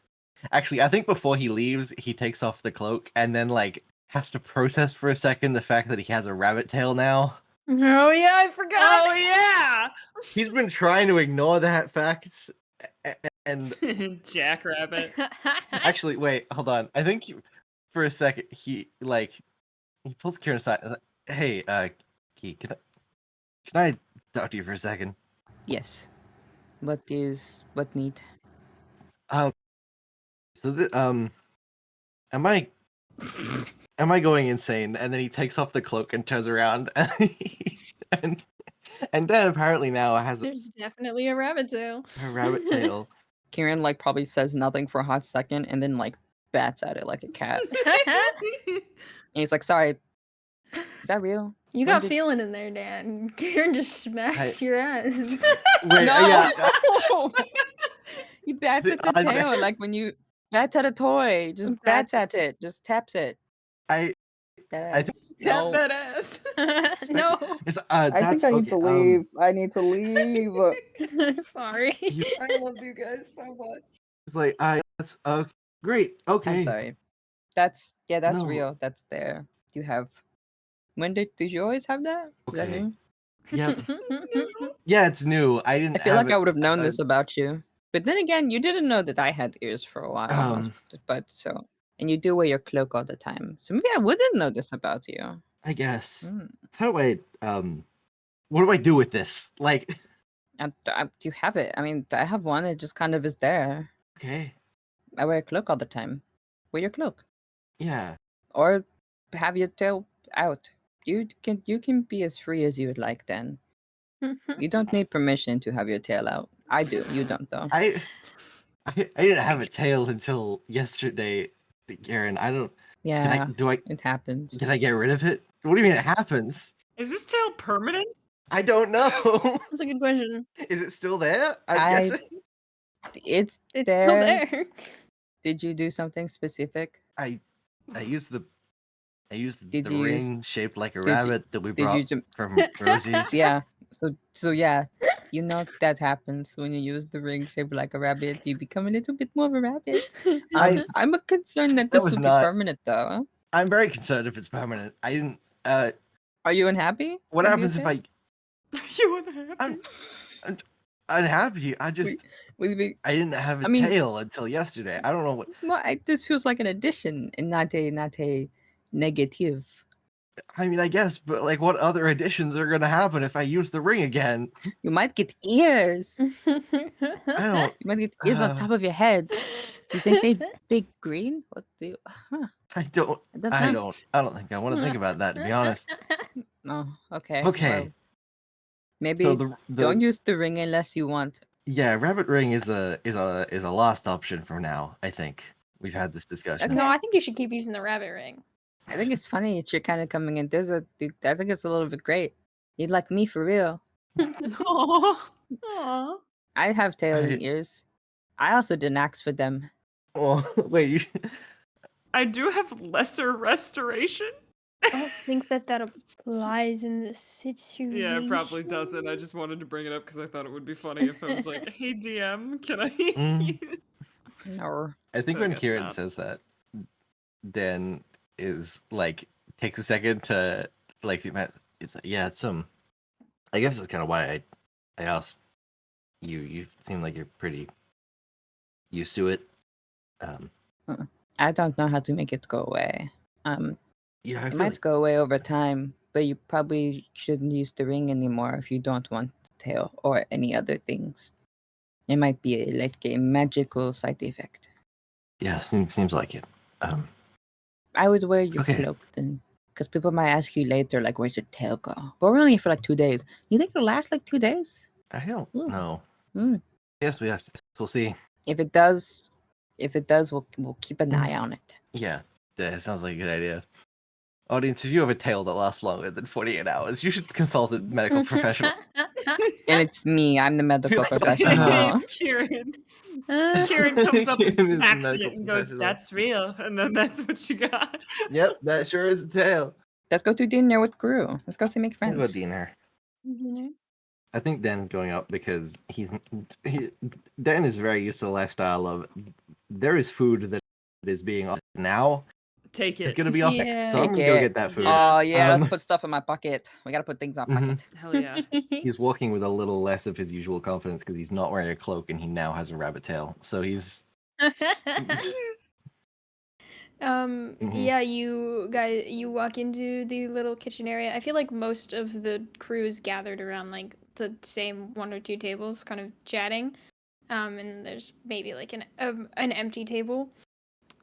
Actually, I think before he leaves, he takes off the cloak and then like has to process for a second the fact that he has a rabbit tail now. Oh yeah, I forgot. Oh yeah. He's been trying to ignore that fact, and Jackrabbit. actually, wait, hold on. I think for a second he pulls Kieran aside. Hey, Key, can I talk to you for a second? Yes. What need? So am I going insane? And then he takes off the cloak and turns around, and then apparently now has There's definitely a rabbit tail. a rabbit tail. Kieran like probably says nothing for a hot second and then like bats at it like a cat. And he's like, sorry, is that real? You When got did- feeling in there, Dan. Kieran just smacks your ass. Wait, No! yeah, He bats at the I- tail like when you bats at a toy. Just bats at it. Just taps it. I that I think- ass. Tap No. that ass. No. I think I need to leave. I need to leave. Sorry. I love you guys so much. It's like, that's great. Okay. I'm sorry. That's No. real. That's there. You have. When did you always have that? Is that Okay. new? Yeah. Yeah, it's new. I didn't. I feel have like I would have known uh, this about you. But then again, you didn't know that I had ears for a while. But so, and you do wear your cloak all the time. So maybe I wouldn't know this about you. I guess. Mm. How do I? What do I do with this? Like. You have it. I mean, I have one. It just kind of is there. Okay. I wear a cloak all the time. Wear your cloak, Yeah. or have your tail out. You can be as free as you would like. Then you don't need permission to have your tail out. I do. You don't though. I didn't have a tail until yesterday, Garen. I don't. Yeah, Do I? it happens. Can I get rid of it? What do you mean it happens? Is this tail permanent? I don't know. That's a good question. Is it still there? I'm I- guessing. It's It's there. still there. Did you do something specific? I used the Did you use- ring shaped like a did you- rabbit that we did you brought jum- from Rosie's. Yeah. So yeah, you know that happens when you use the ring shaped like a rabbit. You become a little bit more of a rabbit. I'm concerned that this was will not- be permanent though. I'm very concerned if it's permanent. I didn't. Are you unhappy? What with happens your if tail? You unhappy? I'm unhappy? I just I didn't have a I mean- tail until yesterday. I don't know what. No, this feels like an addition and not a negative. I mean, I guess, but like, what other additions are gonna happen if I use the ring again? You might get ears. I don't. You might get ears on top of your head. Do you think they'd big green? What do you? Huh. I don't. I don't think I want to think about that, to be honest. Oh, okay. Okay. well, maybe So the don't use the ring unless you want. yeah, rabbit ring is a lost option for now. I think we've had this discussion. No, I think you should keep using the rabbit ring. I think it's funny that you're kind of coming in. I think it's a little bit great. You'd like me for real. Aw. Aw. I have tails and I- ears. I also didn't ask for them. Oh wait, you, I do have lesser restoration. I don't think that applies in this situation. Yeah, it probably doesn't. I just wanted to bring it up because I thought it would be funny if I was like, "Hey DM, can I Mm. use?" No. I think I when guess Kieran not. says that, Dan is like takes a second to like think about. It's like, yeah, it's I guess that's kind of why I asked you. You seem like you're pretty used to it. I don't know how to make it go away. Yeah, I It feel might like, go away over time, but you probably shouldn't use the ring anymore if you don't want the tail or any other things. It might be like a magical side effect. yeah, seems like it. I would wear your Okay. cloak then, because people might ask you later, like, "Where's your tail go?" But we're only here for like 2 days. You think it'll last like 2 days? I don't Ooh. know. Mm. Yes, we have to. We'll see. If it does, we'll keep an eye on it. Yeah, that sounds like a good idea. Audience, if you have a tail that lasts longer than 48 hours, you should consult a medical professional. And it's me. I'm the medical like, professional. Kieran. Kieran comes up and Kieran is the smacks it medical and goes, professional. "That's real," and then that's what you got. Yep, that sure is a tail. Let's go to dinner with Gru. Let's go see make We'll friends. go dinner. I think Dan is going up because Dan is very used to the lifestyle of there is food that is being offered now. Take It's it. gonna be off next, so I'm Take gonna go it. get that food. Oh yeah, Um, let's put stuff in my pocket. We gotta put things in our Mhm. pocket. Hell yeah. He's walking with a little less of his usual confidence because he's not wearing a cloak and he now has a rabbit tail. So he's Yeah, you walk into the little kitchen area. I feel like most of the crew is gathered around like the same 1 or 2 tables, kind of chatting. And there's maybe like an empty table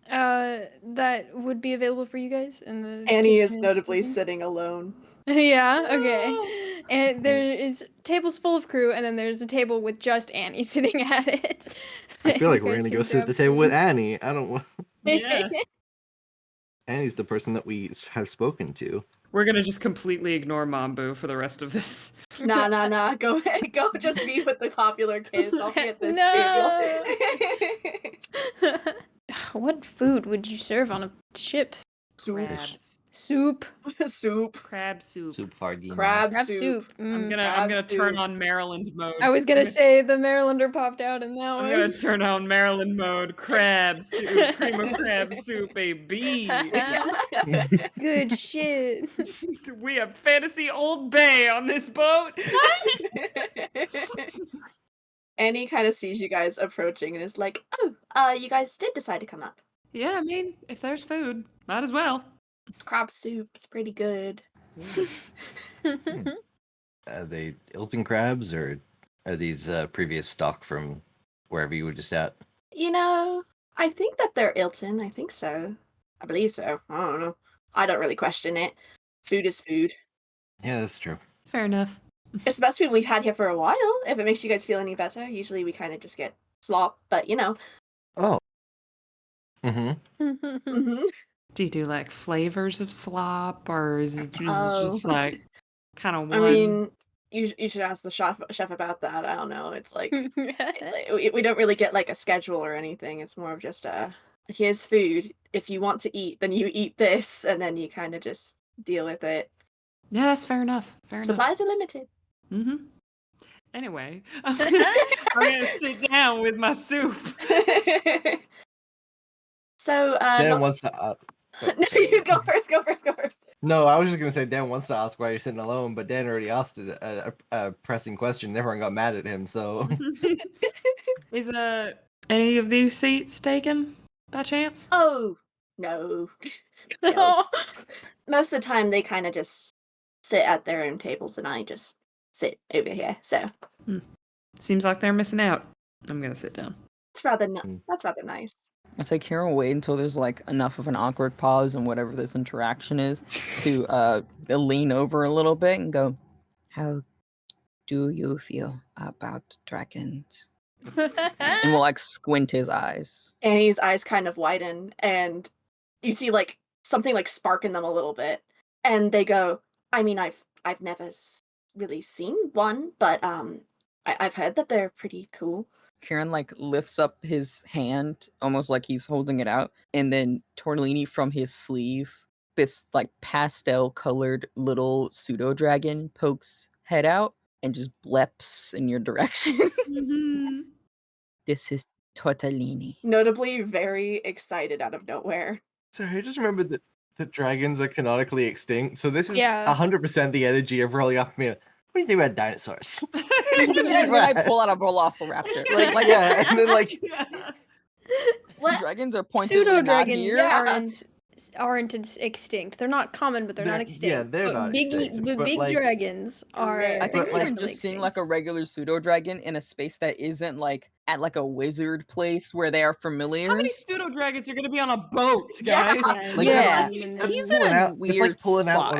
that would be available for you guys in the Annie is kitchen notably sleeping. sitting alone. Yeah, okay. And there is tables full of crew, and then there's a table with just Annie sitting at it. I feel like You we're guys gonna can go sit at grab the table with food. Annie. I don't want Yeah. Annie's the person that we have spoken to. We're gonna just completely ignore Mambu for the rest of this. Nah. Go ahead. Go just be with the popular kids. I'll be at this No. table. What food would you serve on a ship? Soup. Crabs. Soup. Soup. Crab soup. Soup Fardina. Crab Crab soup. soup. I'm Mm. gonna turn on Maryland mode. I was gonna say the Marylander popped out in that I'm one. gonna turn on Maryland mode. Crab soup, cream of crab soup, baby. Good shit. We have fantasy Old Bay on this boat. Annie kind of sees you guys approaching and is like, "Oh, you guys did decide to come up. Yeah, I mean, if there's food, might as well. Crab soup, it's pretty good." Are they Ilton crabs or are these previous stock from wherever you were just at? You know, I think that they're Ilton. I think so. I believe so. I don't know. I don't really question it. Food is food. Yeah, that's true. Fair enough. It's the best food we've had here for a while. If it makes you guys feel any better, usually we kind of just get slop, but you know. Oh. Mm-hmm. Do you do like flavors of slop, or is it just like kind of one? I mean, you should ask the chef about that. I don't know. It's like we don't really get like a schedule or anything. It's more of just here's food. If you want to eat, then you eat this, and then you kind of just deal with it. Yeah, that's fair enough. Fair enough. Supplies are limited. Anyway, I'm gonna sit down with my soup. So Dan wants to. No, you go first. Go first. No, I was just gonna say Dan wants to ask why you're sitting alone, but Dan already asked a pressing question. And everyone got mad at him. So Is any of these seats taken by chance? Oh no. No. Most of the time, they kind of just sit at their own tables, and I just sit over here. So Seems like they're missing out. I'm gonna sit down. it's rather that's rather nice. It's like Karen will wait until there's like enough of an awkward pause in whatever this interaction is to lean over a little bit and go, "How do you feel about dragons?" And will like squint his eyes. Annie's eyes kind of widen, and you see like something like spark in them a little bit, and they go, "I mean, I've never really seen one, but I've heard that they're pretty cool." Kieran like lifts up his hand, almost like he's holding it out, and then Tortellini from his sleeve, this like pastel colored little pseudo dragon pokes head out and just bleps in your direction. This is Tortellini. Notably very excited out of nowhere. Sorry, I just remembered that the dragons are canonically extinct. So this is Yeah. 100% the energy of rolling up me. What do you think about dinosaurs? And when I pull out a velociraptor, like yeah, and then like What? dragons are pointed Pseudo not dragons here. aren't extinct. They're not common, but they're not extinct. yeah, they're But not big, extinct, but but, big like- dragons are. Rare. I think But, like- even just seeing like a regular pseudo dragon in a space that isn't like at like a wizard place where they are familiar. How many pseudo dragons are gonna be on a boat, Yeah. guys? Like, Yeah. that's He's in pulling a out, it's weird like pulling out spot.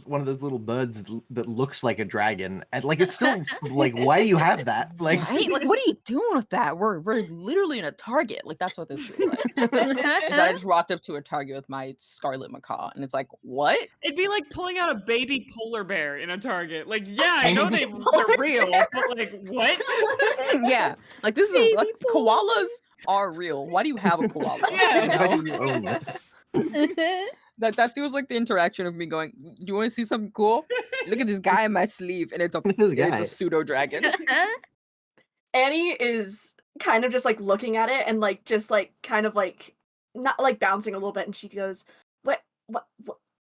one of those little buds that looks like a dragon, and like it's still like, why do you have that? Like, Right? Like, what are you doing with that? We're literally in a Target. Like, that's what this feels like. Is that I just walked up to a Target with my scarlet macaw, and it's like, what? It'd be like pulling out a baby polar bear in a Target. Like, yeah, I I know know. they're real, but like, what? Yeah, like this is Baby like koalas are real. Why do you have a koala? Yeah. You know? why do you own this? That feels like the interaction of me going, "Do you want to see something cool? Look at this guy in my sleeve, and it's a This guy. pseudo dragon." Annie is kind of just like looking at it and like just like kind of like not like bouncing a little bit, and she goes, what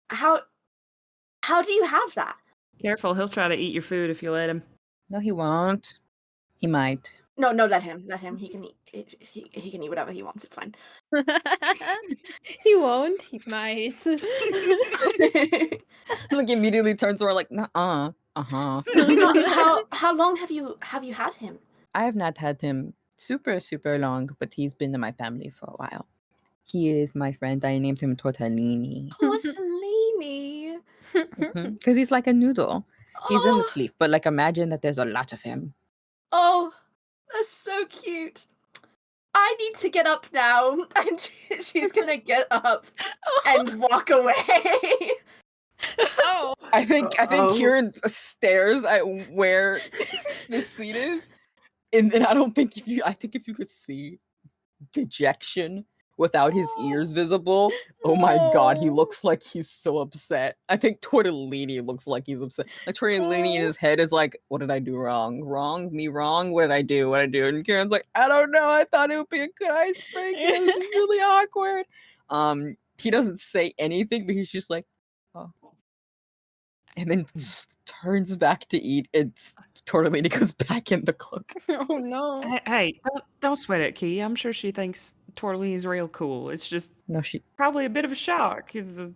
how do you have that?" Careful, he'll try to eat your food if you let him. No, he won't. He might. No, let him. He can eat. He can eat whatever he wants. It's fine. He won't. He might. Like immediately turns around like, "Nuh-uh. Uh-huh." How long have you had him? I have not had him super, super long, but he's been in my family for a while. He is my friend. I named him Tortellini. Tortellini. Because he's like a noodle. He's in the Oh, sleeve, but like imagine that there's a lot of him. oh, that's so cute. I need to get up now, and she's gonna get up and walk away. Oh, I think Uh-oh. Kieran stares at where the seat is, and then I think if you could see dejection without his ears visible. Oh my god, he looks like he's so upset. I think Tortellini looks like he's upset. Like Tortellini in his head is like, what did I do wrong? Wrong? Me wrong? What did I do? What did I do? And Karen's like, I don't know. I thought it would be a good icebreaker. This is really awkward. He doesn't say anything, but he's just like, oh. And then turns back to eat. It's Tortellini goes back in the cook. Oh no. Hey, don't sweat it, Key. I'm sure she thinks Tortellini's real cool. It's just probably a bit of a shock.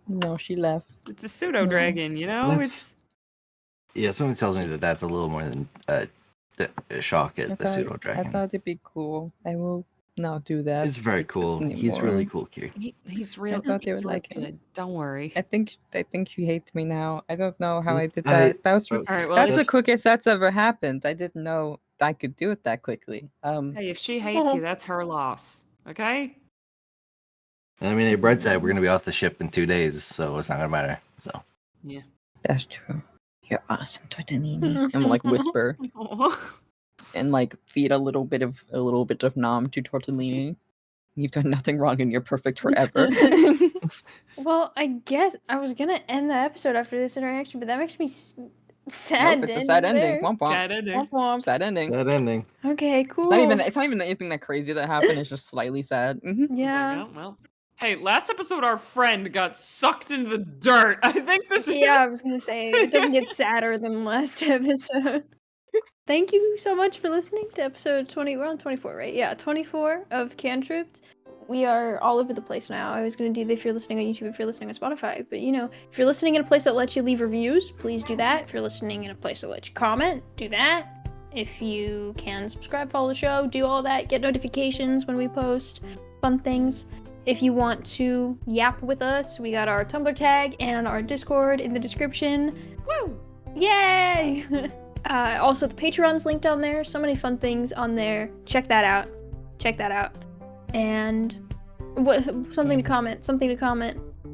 No, she left. It's a pseudo dragon, you know? Something tells me that that's a little more than a shock at the pseudo dragon. I thought it'd be cool. I will not do that. It's very cool. He's really cool, Kiri. He's real. I thought they would like good. him. Don't worry. I think she hates me now. I don't know how I did that. That's the quickest that's ever happened. I didn't know I could do it that quickly. Hey, if she hates you, that's her loss. Okay? I mean, at Bread side, we're gonna be off the ship in 2 days, so it's not gonna matter. So yeah, that's true. You're awesome, Tortellini. And like whisper. And like feed a little bit of nom to Tortellini. You've done nothing wrong and you're perfect forever. Well, I guess I was gonna end the episode after this interaction, but that makes me sad. Nope, it's a sad ending. Womp womp. Sad ending. Womp womp. Sad ending. Sad ending. Okay, cool. It's not even anything that crazy that happened. It's just slightly sad. Mm-hmm. Yeah. Well. Hey, last episode our friend got sucked into the dirt. I think this is. Yeah, I was gonna say it doesn't get sadder than last episode. Thank you so much for listening to episode 20. We're on 24, right? Yeah, 24 of Cantripped. We are all over the place now. I was going to do if you're listening on YouTube, if you're listening on Spotify. But, if you're listening in a place that lets you leave reviews, please do that. If you're listening in a place that lets you comment, do that. If you can subscribe, follow the show, do all that. Get notifications when we post fun things. If you want to yap with us, we got our Tumblr tag and our Discord in the description. Woo! Yay! Also, the Patreon's linked on there. So many fun things on there. Check that out. And something to comment.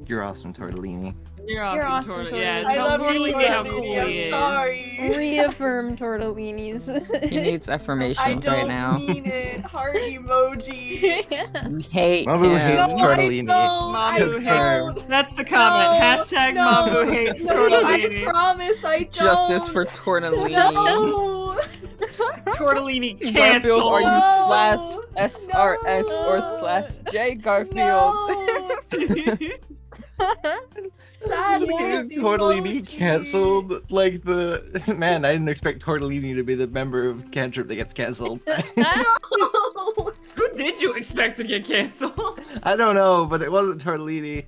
You're awesome, Tortellini. You're awesome, Tortellini. Yeah, I tell love Tortellini how cool Tortellini. he is. Sorry. Reaffirm Tortellini's. He needs affirmations right now. I don't mean it. Heart emoji. You hate Mamu him. hates Tortellini. Mamu Confirmed. hates. That's the comment. Hashtag Mamu hates Tortellini. I promise I don't. Justice for Tortellini. No. Tortellini Garfield, canceled. are you No. /SRS or /J Garfield? Sadly, Tortellini canceled. Like man, I didn't expect Tortellini to be the member of Cantrip that gets canceled. No. Who did you expect to get canceled? I don't know, but it wasn't Tortellini.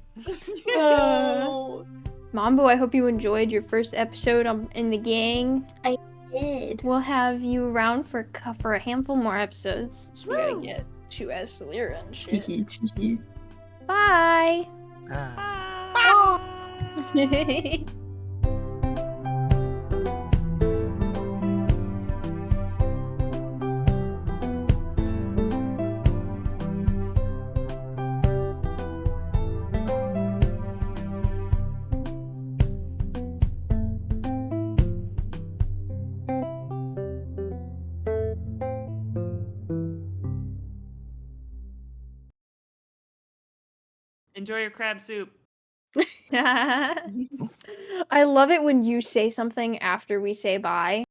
No. Mambo, I hope you enjoyed your first episode in the gang. I did. We'll have you around for a handful more episodes. So we gotta get to Estelira and shit. Bye. Enjoy your crab soup. I love it when you say something after we say bye.